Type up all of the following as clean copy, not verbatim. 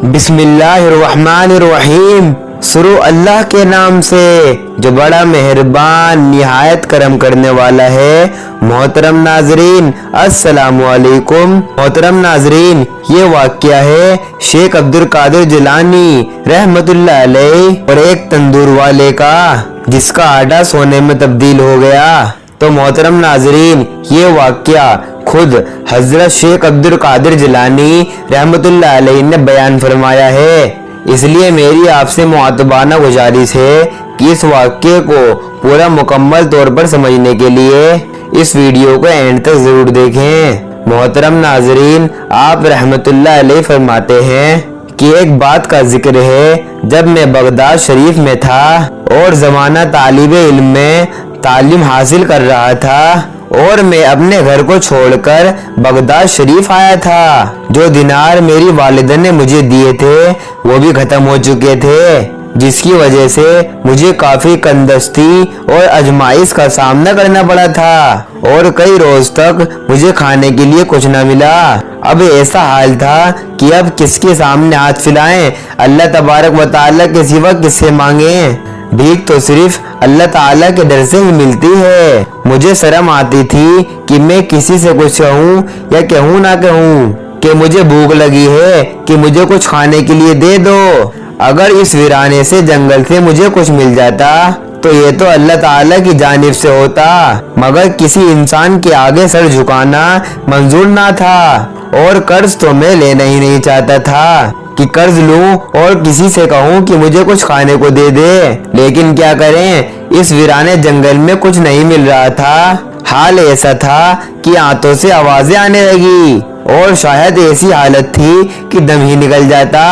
बिस्मिल्लाहिर्रहमानिर्रहीम। शुरू अल्लाह के नाम से जो बड़ा मेहरबान निहायत करम करने वाला है। मोहतरम नाजरीन अस्सलामु अलैकुम। मोहतरम नाजरीन, ये वाक़या है शेख अब्दुल कादिर जिलानी रहमतुल्लाह अलैह और एक तंदूर वाले का, जिसका आटा सोने में तब्दील हो गया। तो मोहतरम नाजरीन, ये वाक़या खुद हजरत शेख अब्दुल कादिर जिलानी रहमतुल्लाह अलैह ने बयान फरमाया है। इसलिए मेरी आपसे मुआतबाना गुजारिश है कि इस वाक़ये को पूरा मुकम्मल तौर पर समझने के लिए इस वीडियो को एंड तक जरूर देखें। मोहतरम नाजरीन, आप रहमतुल्लाह अलैह फरमाते हैं कि एक बात का जिक्र है, जब मैं बगदाद शरीफ में था और ज़माना तालिबे इल्म में तालीम हासिल कर रहा था और मैं अपने घर को छोड़कर बगदाद शरीफ आया था। जो दिनार मेरी वालिदा ने मुझे दिए थे वो भी खत्म हो चुके थे, जिसकी वजह से मुझे काफी कंदस्ती और अजमाइश का सामना करना पड़ा था और कई रोज तक मुझे खाने के लिए कुछ न मिला। अब ऐसा हाल था कि अब किसके सामने हाथ फैलाएं, अल्लाह तबारक व तआला के सिवा किससे मांगे। भीख तो सिर्फ अल्लाह ताला के डर से ही मिलती है। मुझे शर्म आती थी कि मैं किसी से कुछ कहूँ या कहूँ ना कहूँ कि मुझे भूख लगी है, कि मुझे कुछ खाने के लिए दे दो। अगर इस वीराने से जंगल से मुझे कुछ मिल जाता तो ये तो अल्लाह ताला की जानिब से होता, मगर किसी इंसान के आगे सर झुकाना मंजूर ना था और कर्ज तो मैं लेना ही नहीं चाहता था कि कर्ज लूं और किसी से कहूं कि मुझे कुछ खाने को दे दे। लेकिन क्या करें, इस वीराने जंगल में कुछ नहीं मिल रहा था। हाल ऐसा था कि आंतों से आवाजें आने लगी और शायद ऐसी हालत थी कि दम ही निकल जाता।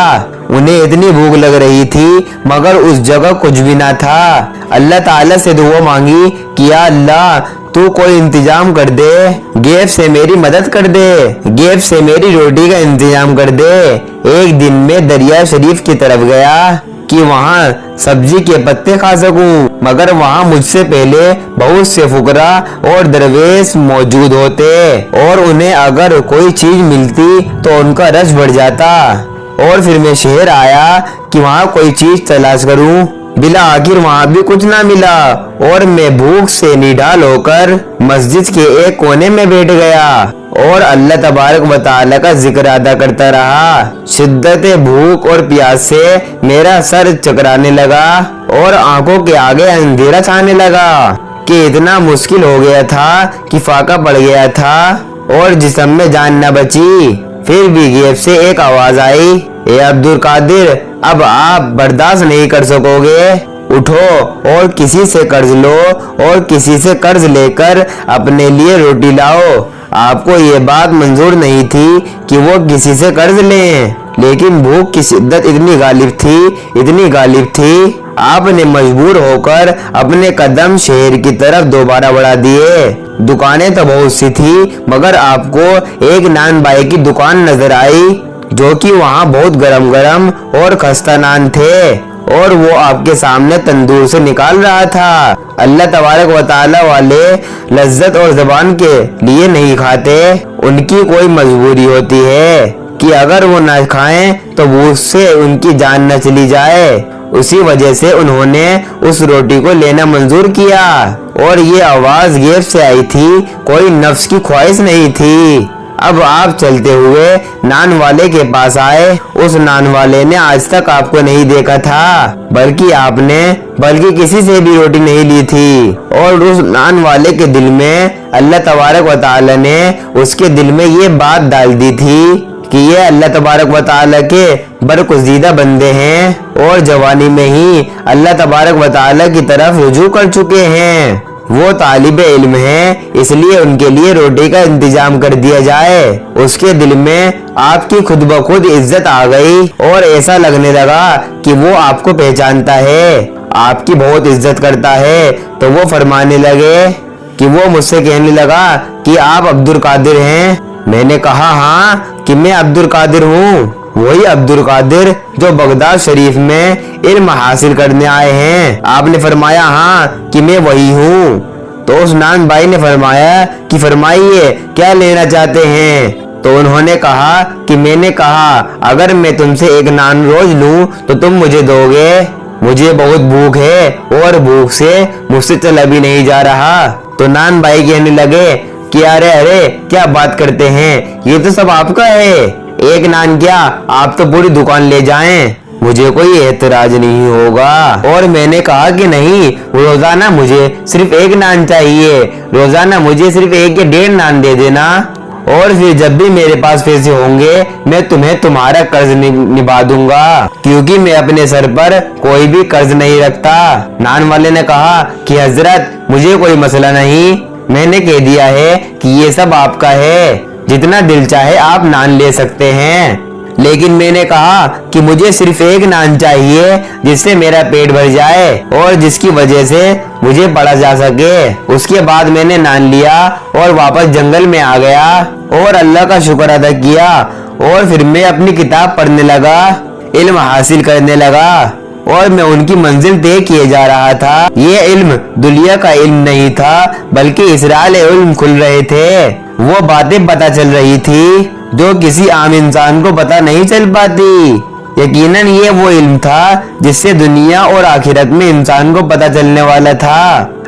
उन्हें इतनी भूख लग रही थी मगर उस जगह कुछ भी ना था। अल्लाह ताला से दुआ मांगी कि या अल्लाह, तू कोई इंतजाम कर दे, गैब से मेरी मदद कर दे, गैब से मेरी रोटी का इंतजाम कर दे। एक दिन मैं दरिया शरीफ की तरफ गया कि वहाँ सब्जी के पत्ते खा सकूं, मगर वहाँ मुझसे पहले बहुत से फुकरा और दरवेश मौजूद होते और उन्हें अगर कोई चीज मिलती तो उनका रश बढ़ जाता। और फिर मैं शहर आया कि वहाँ कोई चीज तलाश करूं, बिला आखिर वहाँ भी कुछ ना मिला और मैं भूख से निढाल होकर मस्जिद के एक कोने में बैठ गया और अल्लाह तबारक व तआला का जिक्र अदा करता रहा। शिद्दत भूख और प्यास से मेरा सर चकराने लगा और आंखों के आगे अंधेरा छाने लगा कि इतना मुश्किल हो गया था कि फाका पड़ गया था और जिस्म में जान न बची। फिर भी गैब से एक आवाज आई, ए अब्दुल कादिर, अब आप बर्दाश्त नहीं कर सकोगे, उठो और किसी से कर्ज लो और किसी से कर्ज लेकर अपने लिए रोटी लाओ। आपको ये बात मंजूर नहीं थी कि वो किसी से कर्ज लें, लेकिन भूख की शिद्दत इतनी गालिब थी, आपने मजबूर होकर अपने कदम शहर की तरफ दोबारा बढ़ा दिए। दुकानें तो बहुत सी थी मगर आपको एक नान बाई की दुकान नजर आई, जो कि वहाँ बहुत गरम और खस्ता नान थे और वो आपके सामने तंदूर से निकाल रहा था। अल्लाह तबारक व तआला वाले लज्जत और ज़बान के लिए नहीं खाते, उनकी कोई मजबूरी होती है कि अगर वो न खाएं तो भूख से उनकी जान न चली जाए। उसी वजह से उन्होंने उस रोटी को लेना मंजूर किया और ये आवाज गैब से आई थी, कोई नफ्स की ख्वाहिश नहीं थी। अब आप चलते हुए नान वाले के पास आए। उस नान वाले ने आज तक आपको नहीं देखा था, बल्कि किसी से भी रोटी नहीं ली थी और उस नान वाले के दिल में अल्लाह तबारक व तआला ने उसके दिल में ये बात डाल दी थी कि ये अल्लाह तबारक व तआला के बरगुज़ीदा बंदे हैं और जवानी में ही अल्लाह तबारक व तआला की तरफ रुजू कर चुके हैं। वो तालिबे इल्म हैं, इसलिए उनके लिए रोटी का इंतजाम कर दिया जाए। उसके दिल में आपकी खुद ब खुद इज्जत आ गई और ऐसा लगने लगा कि वो आपको पहचानता है, आपकी बहुत इज्जत करता है। तो वो फरमाने लगे कि वो मुझसे कहने लगा कि आप अब्दुल कादिर हैं। मैंने कहा हाँ कि मैं अब्दुल कादिर हूँ, वही अब्दुल कादिर जो बगदाद शरीफ में इल्म हासिल करने आए हैं। आपने फरमाया हाँ कि मैं वही हूँ। तो उस नान भाई ने फरमाया कि फरमाइए क्या लेना चाहते हैं। तो उन्होंने कहा कि मैंने कहा अगर मैं तुमसे एक नान रोज लूं तो तुम मुझे दोगे? मुझे बहुत भूख है और भूख से मुझसे चला भी नहीं जा रहा। तो नान भाई कहने लगे कि अरे अरे क्या बात करते हैं, ये तो सब आपका है, एक नान क्या आप तो पूरी दुकान ले जाएं, मुझे कोई एतराज नहीं होगा। और मैंने कहा कि नहीं, रोजाना मुझे सिर्फ एक नान चाहिए, रोजाना मुझे सिर्फ 1 या 1.5 नान दे देना, और फिर जब भी मेरे पास पैसे होंगे मैं तुम्हें तुम्हारा कर्ज निभा दूंगा, क्योंकि मैं अपने सर पर कोई भी कर्ज नहीं रखता। नान वाले ने कहा कि हजरत मुझे कोई मसला नहीं, मैंने कह दिया है कि ये सब आपका है, जितना दिल चाहे आप नान ले सकते हैं, लेकिन मैंने कहा कि मुझे सिर्फ एक नान चाहिए जिससे मेरा पेट भर जाए और जिसकी वजह से मुझे पढ़ा जा सके। उसके बाद मैंने नान लिया और वापस जंगल में आ गया और अल्लाह का शुक्र अदा किया, और फिर मैं अपनी किताब पढ़ने लगा, इल्म हासिल करने लगा, और मैं उनकी मंजिल तय किए जा रहा था। ये इल्म दुनिया का इल्म नहीं था, बल्कि इसराइल इल्म खुल रहे थे, वो बातें पता चल रही थी जो किसी आम इंसान को पता नहीं चल पाती। यकीनन ये वो इल्म था जिससे दुनिया और आखिरत में इंसान को पता चलने वाला था।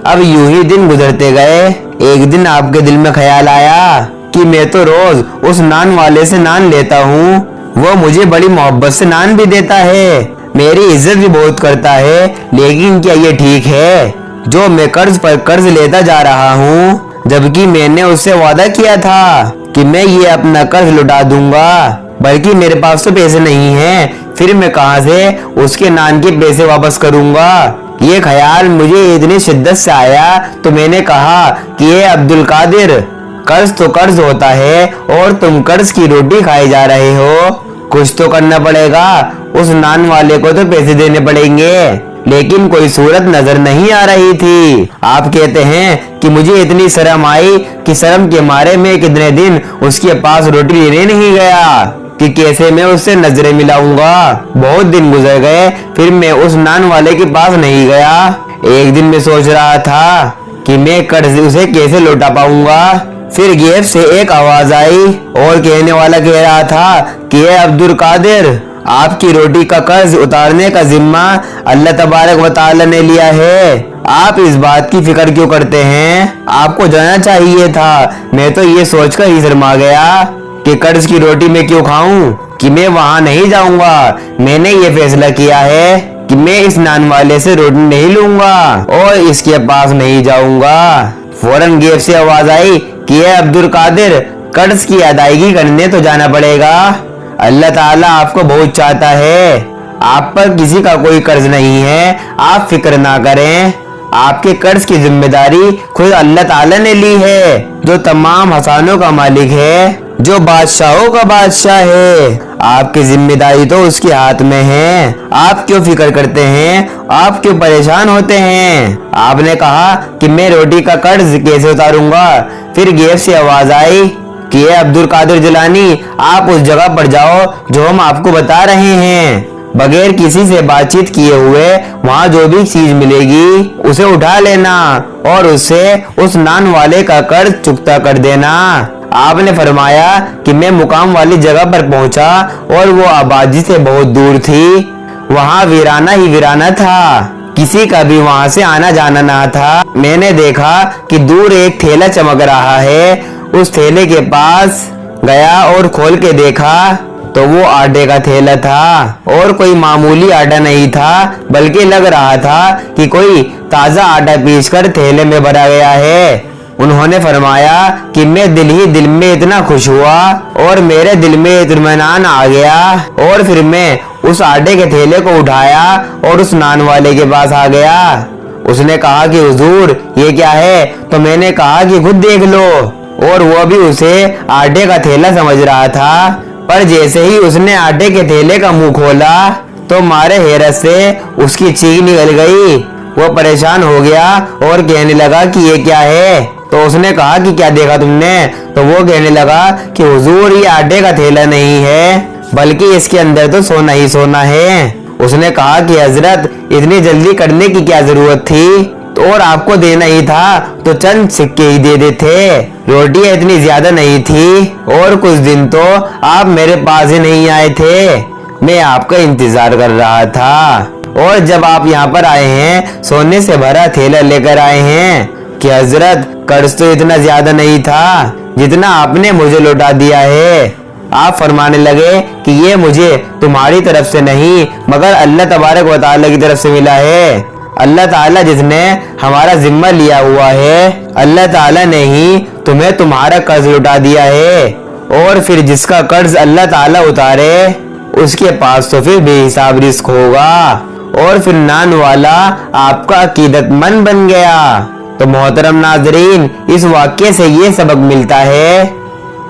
अब यूं ही दिन गुजरते गए। एक दिन आपके दिल में ख्याल आया कि मैं तो रोज उस नान वाले से नान लेता हूँ, वो मुझे बड़ी मोहब्बत से नान भी देता है, मेरी इज्जत भी बहुत करता है, लेकिन क्या ये ठीक है जो मैं कर्ज पर कर्ज लेता जा रहा हूँ, जबकि मैंने उससे वादा किया था कि मैं ये अपना कर्ज लौटा दूंगा, बल्कि मेरे पास तो पैसे नहीं हैं, फिर मैं कहां से उसके नान के पैसे वापस करूंगा। ये ख्याल मुझे इतनी शिद्दत से आया तो मैंने कहा कि ये अब्दुल कादिर, कर्ज तो कर्ज होता है और तुम कर्ज की रोटी खाए जा रहे हो, कुछ तो करना पड़ेगा, उस नान वाले को तो पैसे देने पड़ेंगे, लेकिन कोई सूरत नजर नहीं आ रही थी। आप कहते हैं कि मुझे इतनी शर्म आई कि शर्म के मारे मैं कितने दिन उसके पास रोटी लेने नहीं गया कि कैसे मैं उससे नजरें मिलाऊंगा। बहुत दिन गुजर गए, फिर मैं उस नान वाले के पास नहीं गया। एक दिन मैं सोच रहा था कि मैं कर्ज उसे कैसे लौटा पाऊंगा, फिर गैब से एक आवाज आई और कहने वाला कह रहा था कि ये अब्दुल कादिर, आपकी रोटी का कर्ज उतारने का जिम्मा अल्लाह तबारक व तआला ने लिया है, आप इस बात की फिक्र क्यों करते हैं, आपको जाना चाहिए था। मैं तो ये सोचकर ही शर्मा गया कि कर्ज की रोटी मैं क्यों खाऊं, कि मैं वहां नहीं जाऊंगा। मैंने ये फैसला किया है कि मैं इस नान वाले से रोटी नहीं लूंगा और इसके पास नहीं जाऊंगा। फौरन गैब से आवाज आई कि ये अब्दुल कादिर, कर्ज की अदायगी करने तो जाना पड़ेगा, अल्लाह ताला आपको बहुत चाहता है, आप पर किसी का कोई कर्ज नहीं है, आप फिक्र ना करें, आपके कर्ज की जिम्मेदारी खुद अल्लाह ताला ने ली है, जो तमाम हसानों का मालिक है, जो बादशाहों का बादशाह है, आपकी जिम्मेदारी तो उसके हाथ में है, आप क्यों फिक्र करते हैं, आप क्यों परेशान होते हैं। आपने कहा कि मैं रोटी का कर्ज कैसे उतारूंगा, फिर गैब से आवाज आई कि ये अब्दुल कादिर जिलानी, आप उस जगह पर जाओ जो हम आपको बता रहे हैं, बगैर किसी से बातचीत किए हुए वहाँ जो भी चीज मिलेगी उसे उठा लेना और उससे उस नान वाले का कर्ज चुकता कर देना। आपने फरमाया कि मैं मुकाम वाली जगह पर पहुंचा और वो आबादी से बहुत दूर थी, वहाँ वीराना ही वीराना था, किसी का भी वहाँ से आना जाना ना था। मैंने देखा कि दूर एक थैला चमक रहा है, उस थैले के पास गया और खोल के देखा तो वो आटे का थैला था और कोई मामूली आटा नहीं था, बल्कि लग रहा था कि कोई ताजा आटा पीसकर थैले में भरा गया है। उन्होंने फरमाया कि मैं दिल ही दिल में इतना खुश हुआ और मेरे दिल में इत्मीनान आ गया, और फिर मैं उस आटे के थैले को उठाया और उस नान वाले के पास आ गया। उसने कहा कि हुजूर ये क्या है, तो मैंने कहा कि खुद देख लो, और वो भी उसे आटे का थैला समझ रहा था, पर जैसे ही उसने आटे के थैले का मुंह खोला तो मारे हैरत से उसकी चीख निकल गई। वो परेशान हो गया और कहने लगा कि ये क्या है। तो उसने कहा कि क्या देखा तुमने, तो वो कहने लगा कि हुजूर ये आटे का थैला नहीं है, बल्कि इसके अंदर तो सोना ही सोना है। उसने कहा कि हजरत इतनी जल्दी करने की क्या जरूरत थी, तो और आपको देना ही था तो चंद सिक्के ही दे देते। रोटियां इतनी ज्यादा नहीं थी और कुछ दिन तो आप मेरे पास ही नहीं आए थे। मैं आपका इंतजार कर रहा था और जब आप यहाँ पर आए हैं सोने से भरा थैला लेकर आए हैं कि हजरत कर्ज तो इतना ज्यादा नहीं था जितना आपने मुझे लौटा दिया है। आप फरमाने लगे कि ये मुझे तुम्हारी तरफ से नहीं मगर अल्लाह तबारक व तआला की तरफ से मिला है। अल्लाह ताला जिसने हमारा जिम्मा लिया हुआ है, अल्लाह ताला ने ही तुम्हें तुम्हारा कर्ज लौटा दिया है। और फिर जिसका कर्ज अल्लाह ताला उतारे उसके पास तो फिर बेहिसाब रिस्क होगा। और फिर नान वाला आपका अकीदतमंद बन गया। तो मोहतरम नाजरीन, इस वाक्य से ये सबक मिलता है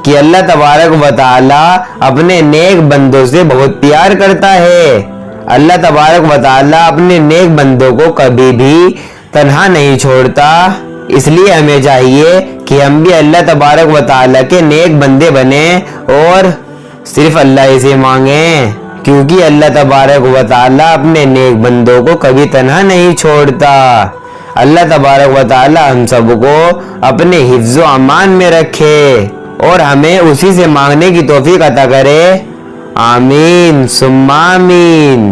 कि अल्लाह तबारक व तआला अपने नेक बंदों से बहुत प्यार करता है। अल्लाह तबारक व तआला अपने नेक बंदों को कभी भी तन्हा नहीं छोड़ता। इसलिए हमें चाहिए कि हम भी अल्लाह तबारक व तआला के नेक बंदे बने और सिर्फ अल्लाह ही से मांगे, क्योंकि अल्लाह तबारक व तआला अपने नेक बंदों को कभी तन्हा नहीं छोड़ता। अल्लाह तबारक व तआला हम सबको अपने हिफ्ज़ व अमान में रखे और हमें उसी से मांगने की तौफीक अता करे। आमीन सुम्मा आमीन।